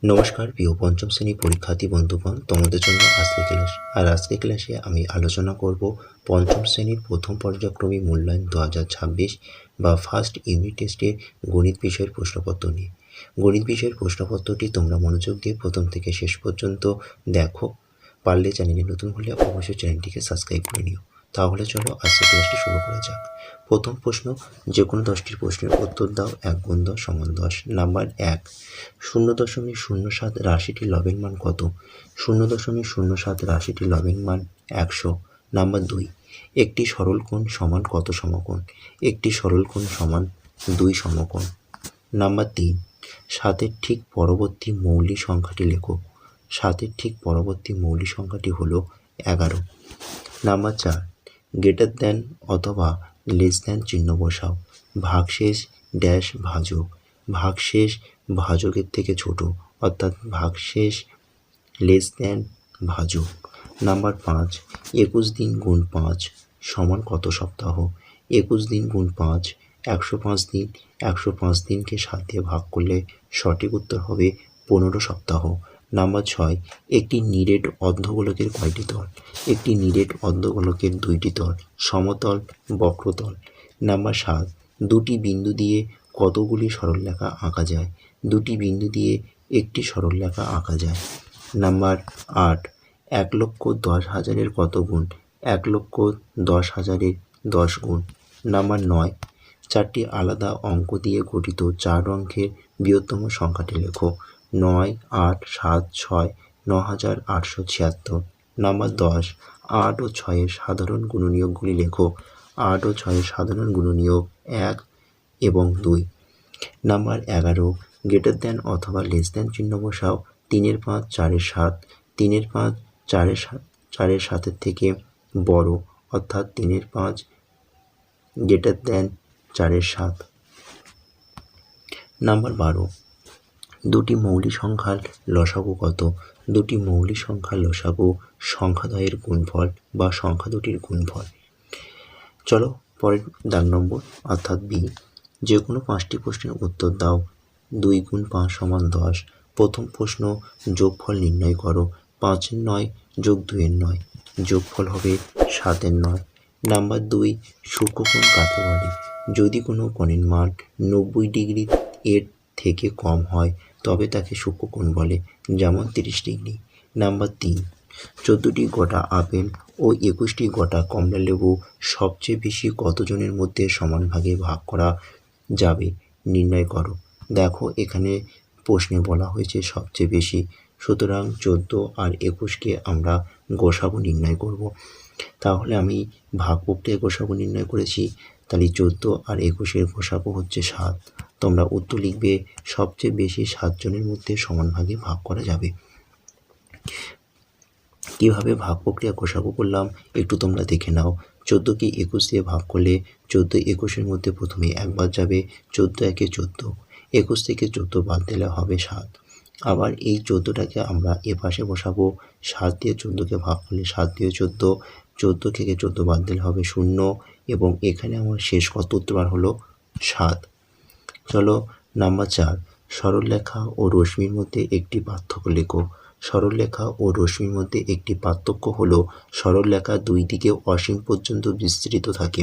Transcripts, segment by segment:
নমস্কার প্রিয় পঞ্চম শ্রেণী পরীক্ষার্থী বন্ধুগণ, তোমাদের জন্য আজকে ক্লাস। আর আজকে ক্লাসে আমি আলোচনা করব পঞ্চম শ্রেণীর প্রথম পর্যায়ক্রমিক মূল্যায়ন 2026 বা ফার্স্ট ইউনিট টেস্টের গণিত বিষয়ের প্রশ্নপত্র নিয়ে। গণিত বিষয়ের প্রশ্নপত্রটি তোমরা মনোযোগ দিয়ে প্রথম থেকে শেষ পর্যন্ত দেখো। পারলে চ্যানেলে নতুন হলে অবশ্যই চ্যানেলটিকে সাবস্ক্রাইব করে নিও। তাহলে চলো আজকে ক্লাসটি শুরু করা যাক। প্রথম প্রশ্ন, যে কোনো 10টি প্রশ্নের উত্তর দাও। 1 গুণ 10 সমান 10। নাম্বার 1, 0.07 রাশিটির লবের মান কত? 0.07 রাশিটির লবের মান 100। নাম্বার 2, একটি সরলকোণ সমান কত সমকোণ? একটি সরলকোণ সমান 2 সমকোণ। নাম্বার 3, 7-এর ঠিক পরবর্তী মৌলিক সংখ্যাটি লেখো। 7-এর ঠিক পরবর্তী মৌলিক সংখ্যাটি হলো 11। নাম্বার 4, গ্রেটার দ্যান অথবা লেস দ্যান চিহ্ন বসাও। ভাগশেষ ড্যাশ ভাজক। ভাগশেষ ভাজকের থেকে ছোট, অর্থাৎ ভাগশেষ লেস দ্যান ভাজক। নাম্বার 5, 21 দিন গুণ 5 সমান কত সপ্তাহ? 21 দিন গুণ 5 105 দিন। 105 দিনকে 7 দিয়ে ভাগ করলে সঠিক উত্তর হবে 15 সপ্তাহ। নাম্বার 6, একটি নিরেট অর্ধগোলকের কয়টি তল? একটি নিরেট অর্ধগোলকের 2টি তল, সমতল, বক্রতল। নাম্বার 7, দুটি বিন্দু দিয়ে কতগুলি সরলরেখা আঁকা যায়? দুটি বিন্দু দিয়ে একটি সরলরেখা আঁকা যায়। নাম্বার 8, 1,10,000-এর কত গুণ? 1,10,000-এর 10 গুণ। নাম্বার 9, 4টি আলাদা অঙ্ক দিয়ে গঠিত 4 অঙ্কের বৃহত্তম সংখ্যাটি লেখো। 9, 8, 7, 6, 9,876। নাম্বার 10, 8 ও 6-এর সাধারণ গুণনীয়কগুলি লেখো। 8 ও 6-এর সাধারণ গুণনীয়ক 1 এবং 2। নাম্বার 11, গ্রেটার দ্যান অথবা লেস দ্যান চিহ্ন বসাও। 3-এর 5, 4-এর 7। 3-এর 5 4-এর 7-এর থেকে বড়, অর্থাৎ 3-এর 5 গ্রেটার দ্যান 4-এর 7। নাম্বার 12, দুটি মৌলিক সংখ্যার লসাগু কত? দুটি মৌলিক সংখ্যার লসাগু সংখ্যাদ্বয়ের গুণফল বা সংখ্যা দুটির গুণফল। চলো পরের দাগ নম্বর, অর্থাৎ বি, যে কোনো 5টি প্রশ্নের উত্তর দাও। 2 গুণ 5 সমান 10। প্রথম প্রশ্ন, যোগফল নির্ণয় করো। 5-এর 9 যোগ 2-এর 9, যোগফল হবে 7-এর 9। নাম্বার 2, সূক্ষ্মকোণ কাকে বলে? যদি কোনো কোণের মান 90 ডিগ্রি এর থেকে কম হয় তবে তাকে সূক্ষ্মকোণ বলে, যেমন 30 ডিগ্রি। নাম্বার 3, 14টি গোটা আপেল ও 21টি গোটা কমলালেবু সবচেয়ে বেশি কতজনের মধ্যে সমান ভাগে ভাগ করা যাবে নির্ণয় করো। দেখো এখানে প্রশ্নে বলা হয়েছে সবচেয়ে বেশি, সুতরাং 14 আর 21কে আমরা গোসাগু নির্ণয় করব। তাহলে আমি ভাগ প্রক্রিয়ায় গোসাগু নির্ণয় করেছি, তাহলে 14 আর 21-এর গোসাগু হচ্ছে 7। তোমরা উত্তর লিখবে সবচেয়ে বেশি 7 জনের মধ্যে সমান ভাগে ভাগ করা যাবে। কীভাবে ভাগ প্রক্রিয়া গোসাগু করলাম একটু তোমরা দেখে নাও। 14কে 21 দিয়ে ভাগ করলে 14 21-এর মধ্যে প্রথমে একবার যাবে, 14 একে 14। 21 থেকে 14 বাদ দিলে হবে 7। আবার এই 14টাকে আমরা এপাশে বসাবো। 7 দিয়ে 14কে ভাগ করলে 7 দিয়ে 14, 14 থেকে 14 বাদ দিলে হবে 0, এবং এখানে আমার শেষ কত উত্তর বার হলো 7। চলো নাম্বার 4, সরলরেখা ও রশ্মির মধ্যে একটি পার্থক্য লেখো। সরলরেখা ও রশ্মির মধ্যে একটি পার্থক্য হলো সরলরেখা দুই দিকে অসীম পর্যন্ত বিস্তৃত থাকে,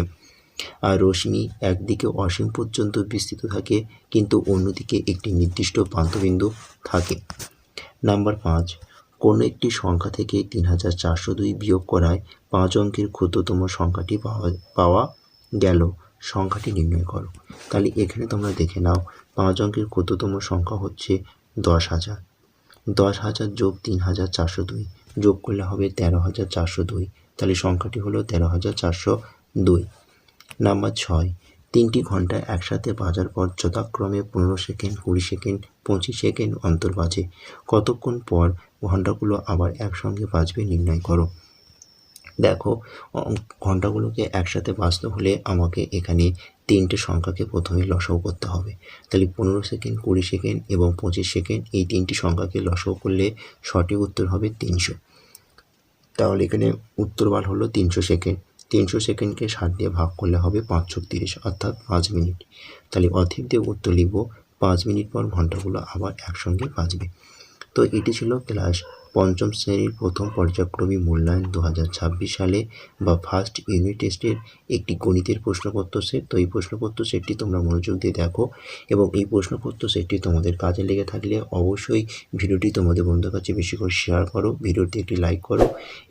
আর রশ্মি একদিকে অসীম পর্যন্ত বিস্তৃত থাকে কিন্তু অন্যদিকে একটি নির্দিষ্ট প্রান্তবিন্দু থাকে। নাম্বার 5, কোনো একটি সংখ্যা থেকে 3402 বিয়োগ করায় 5 অঙ্কের ক্ষুদ্রতম সংখ্যাটি পাওয়া গেল, সংখ্যাটি নির্ণয় করো। তাহলে এখানে তোমরা দেখে নাও 5 অঙ্কের ক্ষুদ্রতম সংখ্যা হচ্ছে 10,000। 10,000 যোগ 3402 যোগ করলে হবে 13,402, তাহলে সংখ্যাটি হলো 13,402। নাম্বার 6, 3টি ঘন্টা একসাথে বাজার পর যথাক্রমে 15 সেকেন্ড, 20 সেকেন্ড, 25 সেকেন্ড অন্তর বাজে। কতক্ষণ পর ঘন্টাগুলো আবার একসঙ্গে বাজবে নির্ণয় করো। দেখো ঘন্টাগুলোকে একসাথে বাজতে হলে আমাকে এখানে 3টে সংখ্যাকে প্রথমে লসাগু করতে হবে। তাহলে 15 সেকেন্ড, 20 সেকেন্ড এবং 25 সেকেন্ড, এই 3টি সংখ্যাকে লসাগু করলে সঠিক উত্তর হবে 300। তাহলে এখানে উত্তর বার হলো 300 সেকেন্ড। 300 সেকেন্ডকে 60 দিয়ে ভাগ করলে হবে 530, অর্থাৎ 5 মিনিট। তাহলে অতএব দিয়ে উত্তর লিখব 5 মিনিট পর ঘন্টাগুলো আবার একসঙ্গে বাজবে। তো এটি ছিল ক্লাস পঞ্চম শ্রেণীর প্রথম পর্যায়ক্রমিক মূল্যায়ন 2026 সালে বা ফার্স্ট ইউনিট টেস্টের একটি গণিতের প্রশ্নপত্র সেট। তো এই প্রশ্নপত্র সেটটি তোমরা মনোযোগ দিয়ে দেখো এবং এই প্রশ্নপত্র সেটটি তোমাদের কাজে লেগে থাকলে অবশ্যই ভিডিওটি তোমাদের বন্ধুদের কাছে বেশি করে শেয়ার করো, ভিডিওটি একটি লাইক করো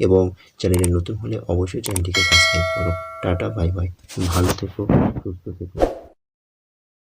এবং চ্যানেলে নতুন হলে অবশ্যই চ্যানেলটিকে সাবস্ক্রাইব করো। টাটা, বাই বাই, ভালো থেকো, সুস্থ থেকো।